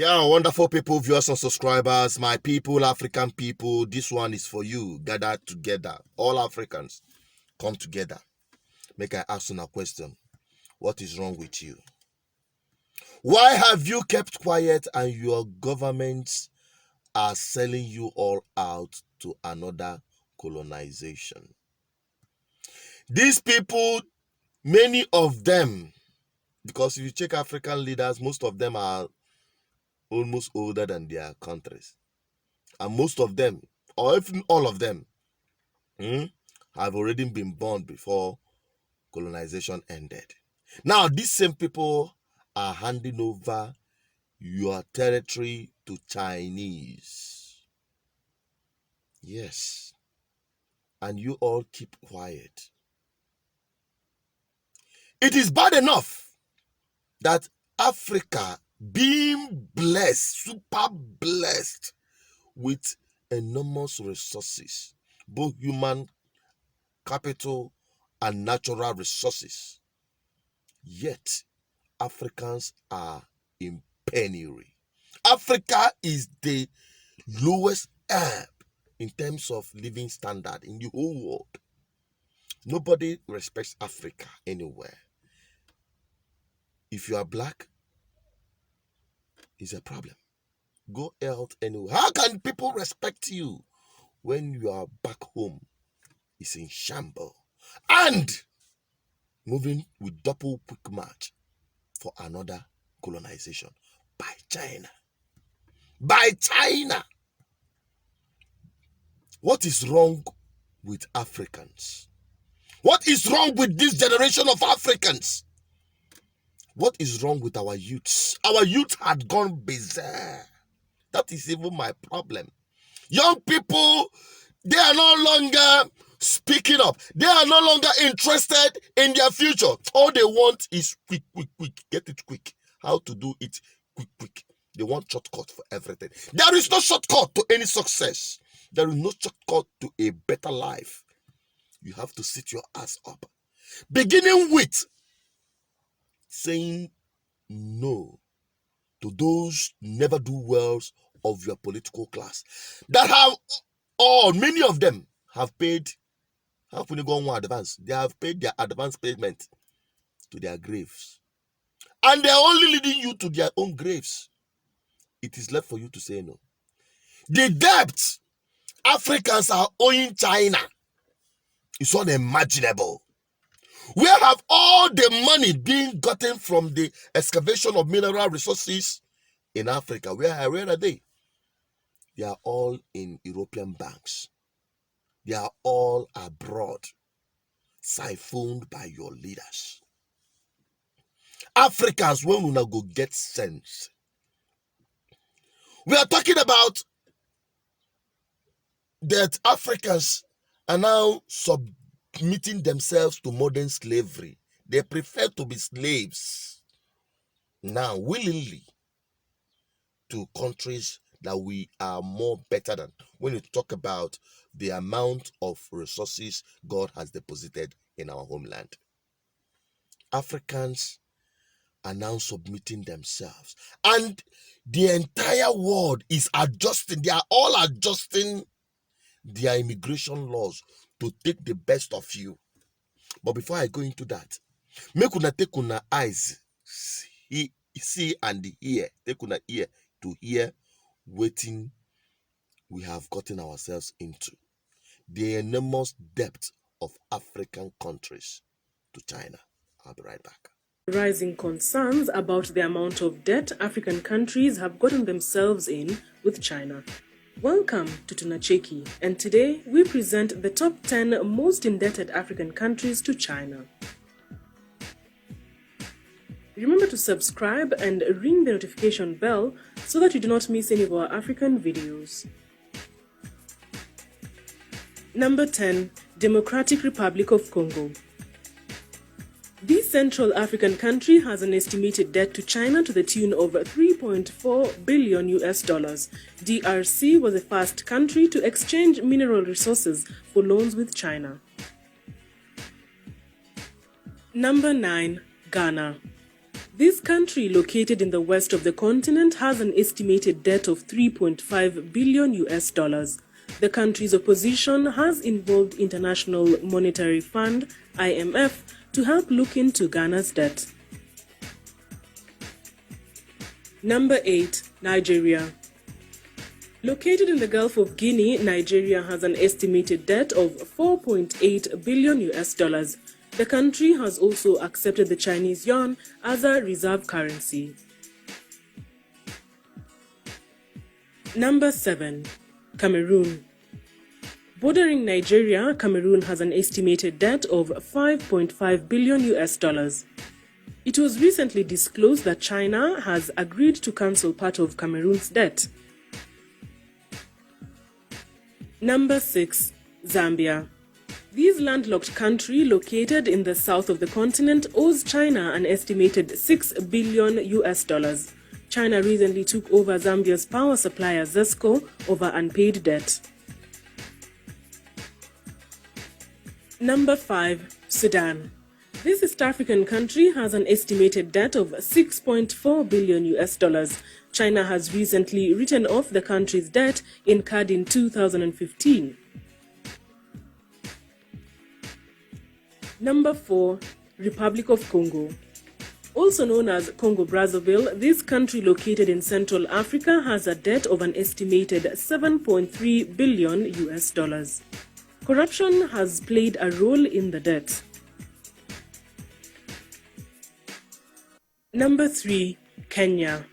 Yeah, wonderful people, viewers and subscribers, my people, African people, this one is for you. Gather together. All Africans, come together. Make I ask you a question. What is wrong with you? Why have you kept quiet and your governments are selling you all out to another colonization? These people, many of them, because if you check African leaders, most of them are almost older than their countries. And most of them, or even all of them, have already been born before colonization ended. Now, these same people are handing over your territory to Chinese. Yes. And you all keep quiet. It is bad enough that Africa, being blessed, super blessed with enormous resources, both human capital and natural resources, yet Africans are in penury. Africa is the lowest ebb in terms of living standard in the whole world. Nobody respects Africa anywhere. If you are black, it's a problem. Go out anywhere. How can people respect you when you are back home? It's in shambles. And moving with double quick march for another colonization by China. By China. What is wrong with Africans? What is wrong with this generation of Africans? What is wrong with our youths? Our youth had gone bizarre. That is even my problem. Young people, they are no longer speaking up. They are no longer interested in their future. All they want is quick, quick, quick. Get it quick. How to do it quick, quick. They want shortcut for everything. There is no shortcut to any success. There is no shortcut to a better life. You have to sit your ass up. Beginning with saying no to those never do wells of your political class that have, or many of them have paid, how can you go on advance? They have paid their advance payment to their graves. And they are only leading you to their own graves. It is left for you to say no. The debt Africans are owing China is unimaginable. Where have all the money being gotten from the excavation of mineral resources in Africa? Where are they? They are all in European banks. They are all abroad, siphoned by your leaders. Africans, when we now go get sense, we are talking about that Africans are now submitting themselves to modern slavery. They prefer to be slaves now willingly to countries that we are more better than. When you talk about the amount of resources God has deposited in our homeland, Africans are now submitting themselves, and the entire world is adjusting. They are all adjusting their immigration laws to take the best of you. But before I go into that, make una take una eyes see and hear. Take una ear to hear waiting we have gotten ourselves into. The enormous depth of African countries to China. I'll be right back. Rising concerns about the amount of debt African countries have gotten themselves in with China. Welcome to Tunacheki, and today we present the top 10 most indebted African countries to China. Remember to subscribe and ring the notification bell so that you do not miss any of our African videos. Number 10. Democratic Republic of Congo. This Central African country has an estimated debt to China to the tune of $3.4 billion. DRC was the first country to exchange mineral resources for loans with China. Number 9. Ghana. This country, located in the west of the continent, has an estimated debt of 3.5 billion US dollars. The country's opposition has involved International Monetary Fund, IMF, to help look into Ghana's debt. Number 8. Nigeria. Located in the Gulf of Guinea, Nigeria has an estimated debt of 4.8 billion US dollars. The country has also accepted the Chinese yuan as a reserve currency. Number 7. Cameroon. Bordering Nigeria, Cameroon has an estimated debt of 5.5 billion US dollars. It was recently disclosed that China has agreed to cancel part of Cameroon's debt. Number 6. Zambia. This landlocked country, located in the south of the continent, owes China an estimated 6 billion US dollars. China recently took over Zambia's power supplier ZESCO over unpaid debt. Number 5. Sudan. This East African country has an estimated debt of 6.4 billion US dollars. China has recently written off the country's debt incurred in 2015. Number 4. Republic of Congo. Also known as Congo-Brazzaville, this country located in Central Africa has a debt of an estimated 7.3 billion US dollars. Corruption has played a role in the debt. Number 3. Kenya.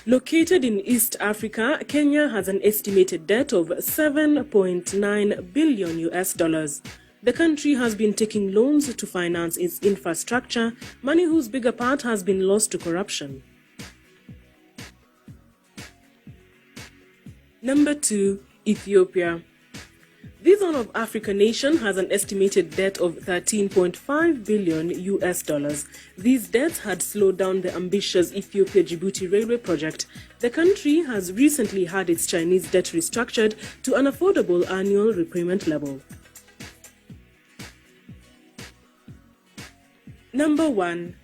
Located in East Africa, Kenya has an estimated debt of 7.9 billion US dollars. The country has been taking loans to finance its infrastructure, money whose bigger part has been lost to corruption. Number 2. Ethiopia. This Horn of Africa nation has an estimated debt of 13.5 billion US dollars. These debts had slowed down the ambitious Ethiopia-Djibouti railway project. The country has recently had its Chinese debt restructured to an affordable annual repayment level. Number 1.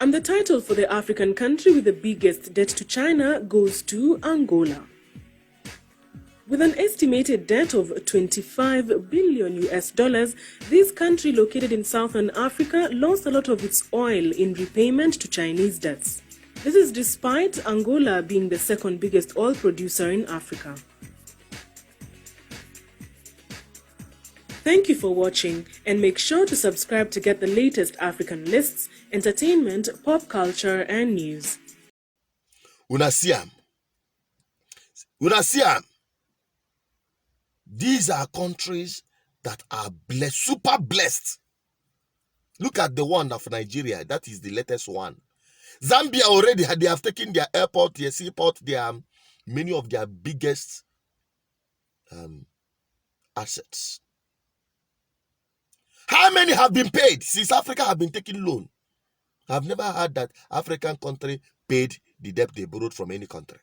And the title for the African country with the biggest debt to China goes to Angola. With an estimated debt of 25 billion US dollars, this country located in Southern Africa lost a lot of its oil in repayment to Chinese debts. This is despite Angola being the second biggest oil producer in Africa. Thank you for watching, and make sure to subscribe to get the latest African lists, entertainment, pop culture, and news. Unasiam. These are countries that are blessed, super blessed. Look at the one of Nigeria. That is the latest one. Zambia already they have taken their airport, their seaport, many of their biggest assets. How many have been paid since Africa have been taking loan? I've never heard that African country paid the debt they borrowed from any country.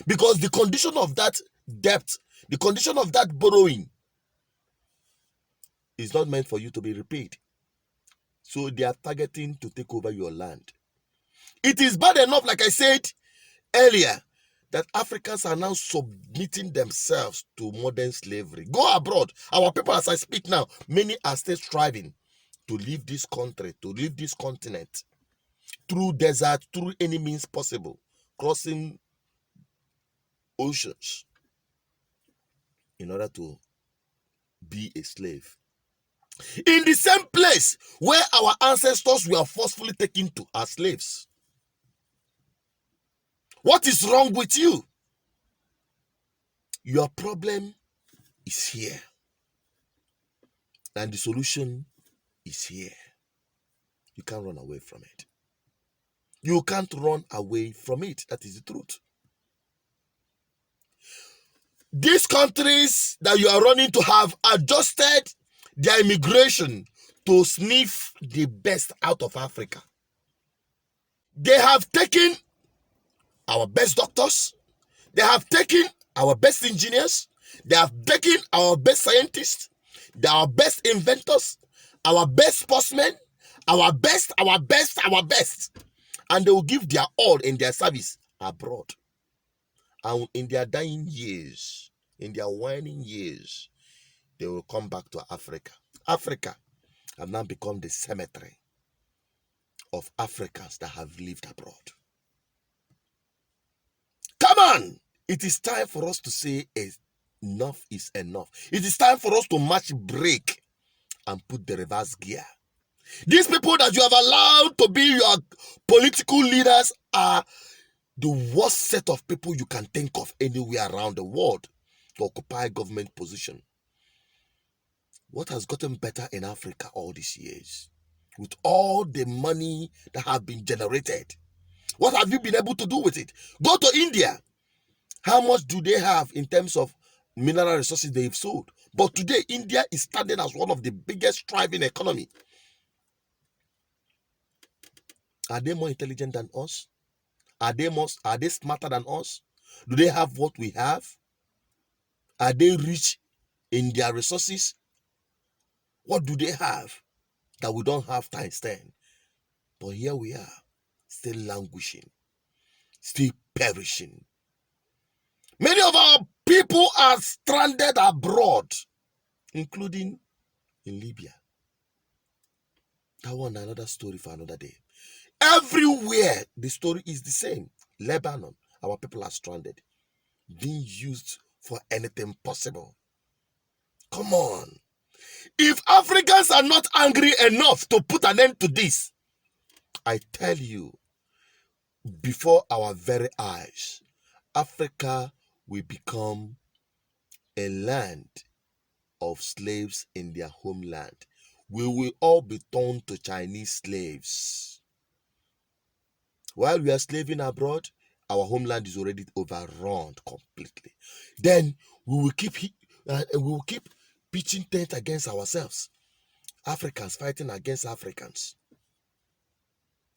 Because the condition of that debt, the condition of that borrowing is not meant for you to be repaid. So they are targeting to take over your land. It is bad enough, like I said earlier, that Africans are now submitting themselves to modern slavery. Go abroad. Our people, as I speak now, many are still striving to leave this country, to leave this continent, through desert, through any means possible, crossing oceans in order to be a slave. In the same place where our ancestors were forcefully taken to as slaves. What is wrong with you? Your problem is here. And the solution is here. You can't run away from it. You can't run away from it. That is the truth. These countries that you are running to have adjusted their immigration to sniff the best out of Africa. They have taken our best doctors, they have taken our best engineers, they have taken our best scientists, our best inventors, our best sportsmen, our best, and they will give their all in their service abroad. And in their dying years, in their waning years, they will come back to Africa. Africa have now become the cemetery of Africans that have lived abroad. Come on! It is time for us to say enough is enough. It is time for us to match brake and put the reverse gear. These people that you have allowed to be your political leaders are the worst set of people you can think of anywhere around the world to occupy government position. What has gotten better in Africa all these years? With all the money that have been generated, what have you been able to do with it? Go to India. How much do they have in terms of mineral resources they've sold? But today, India is standing as one of the biggest thriving economy. Are they more intelligent than us? Are they smarter than us? Do they have what we have? Are they rich in their resources? What do they have that we don't have times 10? But here we are, still languishing, still perishing. Many of our people are stranded abroad, including in Libya. That one, another story for another day. Everywhere, the story is the same. Lebanon, our people are stranded, being used for anything possible. Come on. If Africans are not angry enough to put an end to this, I tell you, before our very eyes, Africa will become a land of slaves in their homeland. We will all be turned to Chinese slaves. While we are slaving abroad, our homeland is already overrun completely. Then we will keep pitching tent against ourselves. Africans fighting against Africans.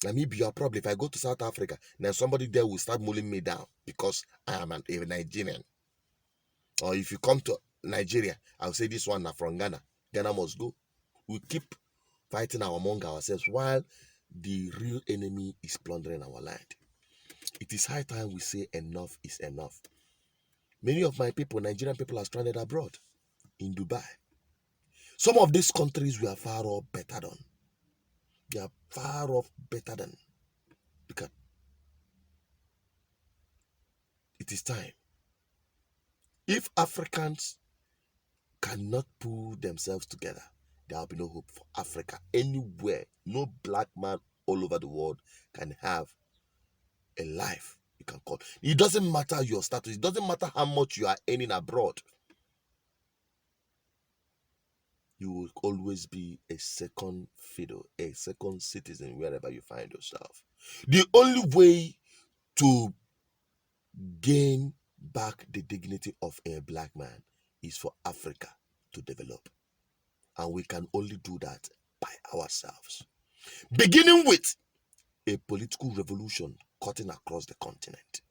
Let me be your problem. If I go to South Africa, then somebody there will start mulling me down because I am a Nigerian. Or if you come to Nigeria, I'll say this one from Ghana. Ghana must go. We keep fighting among ourselves while the real enemy is plundering our land. It is high time we say enough is enough. Many of my people, Nigerian people, are stranded abroad in Dubai. Some of these countries we are far off better than. They are far off better than. Because it is time. If Africans cannot pull themselves together, there will be no hope for Africa anywhere. No black man all over the world can have a life you can call. It doesn't matter your status. It doesn't matter how much you are earning abroad. You will always be a second fiddle, a second citizen wherever you find yourself. The only way to gain back the dignity of a black man is for Africa to develop. And we can only do that by ourselves. Beginning with a political revolution cutting across the continent.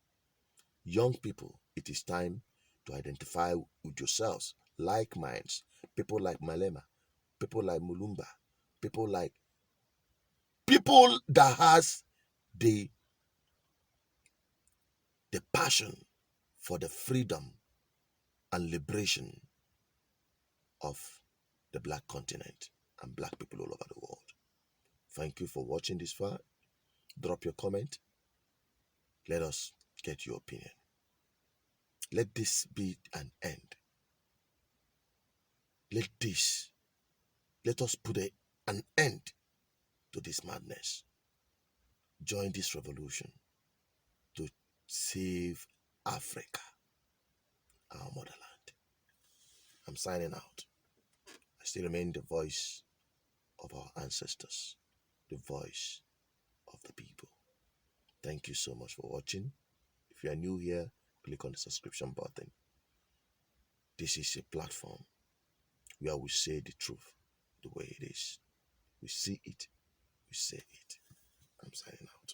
Young people, it is time to identify with yourselves, like minds, people like Malema, people like Mulumba, people that has the passion for the freedom and liberation of the black continent and black people all over the world. Thank you for watching this far. Drop your comment. Let us get your opinion. Let this be an end. Let us put an end to this madness. Join this revolution to save Africa, our motherland. I'm signing out. I still remain the voice of our ancestors, the voice of the people. Thank you so much for watching. If you are new here, click on the subscription button. This is a platform where we say the truth the way it is. We see it, we say it. I'm signing out.